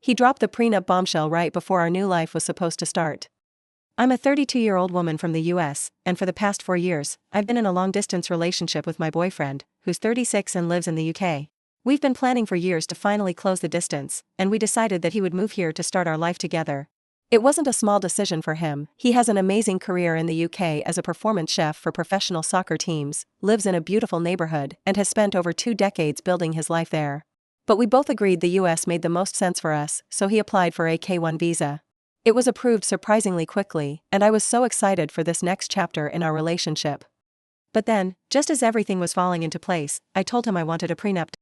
He dropped the prenup bombshell right before our new life was supposed to start. I'm a 32-year-old woman from the US, and for the past 4 years, I've been in a long-distance relationship with my boyfriend, who's 36 and lives in the UK. We've been planning for years to finally close the distance, and we decided that he would move here to start our life together. It wasn't a small decision for him. He has an amazing career in the UK as a performance chef for professional soccer teams, lives in a beautiful neighborhood, and has spent over 2 decades building his life there. But we both agreed the US made the most sense for us, so he applied for a K-1 visa. It was approved surprisingly quickly, and I was so excited for this next chapter in our relationship. But then, just as everything was falling into place, I told him I wanted a prenup.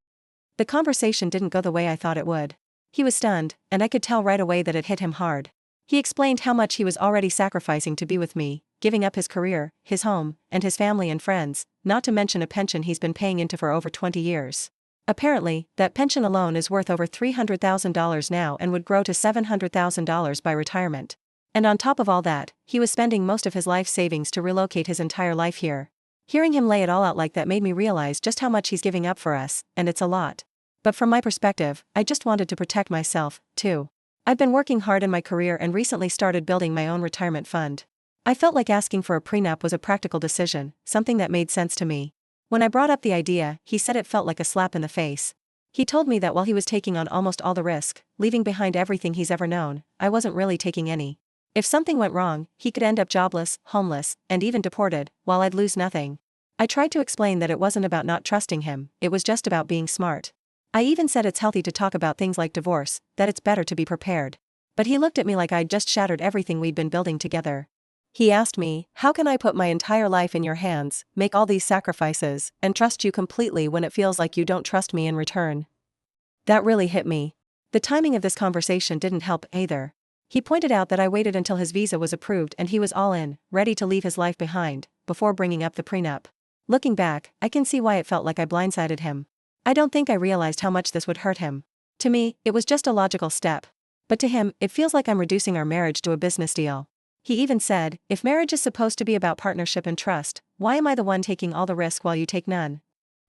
The conversation didn't go the way I thought it would. He was stunned, and I could tell right away that it hit him hard. He explained how much he was already sacrificing to be with me, giving up his career, his home, and his family and friends, not to mention a pension he's been paying into for over 20 years. Apparently, that pension alone is worth over $300,000 now and would grow to $700,000 by retirement. And on top of all that, he was spending most of his life savings to relocate his entire life here. Hearing him lay it all out like that made me realize just how much he's giving up for us, and it's a lot. But from my perspective, I just wanted to protect myself, too. I've been working hard in my career and recently started building my own retirement fund. I felt like asking for a prenup was a practical decision, something that made sense to me. When I brought up the idea, he said it felt like a slap in the face. He told me that while he was taking on almost all the risk, leaving behind everything he's ever known, I wasn't really taking any. If something went wrong, he could end up jobless, homeless, and even deported, while I'd lose nothing. I tried to explain that it wasn't about not trusting him, it was just about being smart. I even said it's healthy to talk about things like divorce, that it's better to be prepared. But he looked at me like I'd just shattered everything we'd been building together. He asked me, "How can I put my entire life in your hands, make all these sacrifices, and trust you completely when it feels like you don't trust me in return?" That really hit me. The timing of this conversation didn't help either. He pointed out that I waited until his visa was approved and he was all in, ready to leave his life behind, before bringing up the prenup. Looking back, I can see why it felt like I blindsided him. I don't think I realized how much this would hurt him. To me, it was just a logical step. But to him, it feels like I'm reducing our marriage to a business deal. He even said, "If marriage is supposed to be about partnership and trust, why am I the one taking all the risk while you take none?"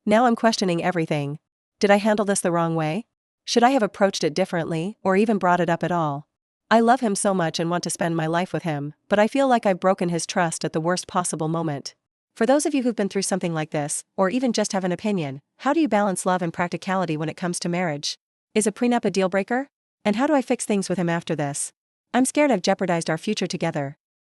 Now I'm questioning everything. Did I handle this the wrong way? Should I have approached it differently, or even brought it up at all? I love him so much and want to spend my life with him, but I feel like I've broken his trust at the worst possible moment. For those of you who've been through something like this, or even just have an opinion, how do you balance love and practicality when it comes to marriage? Is a prenup a deal breaker? And how do I fix things with him after this? I'm scared I've jeopardized our future together.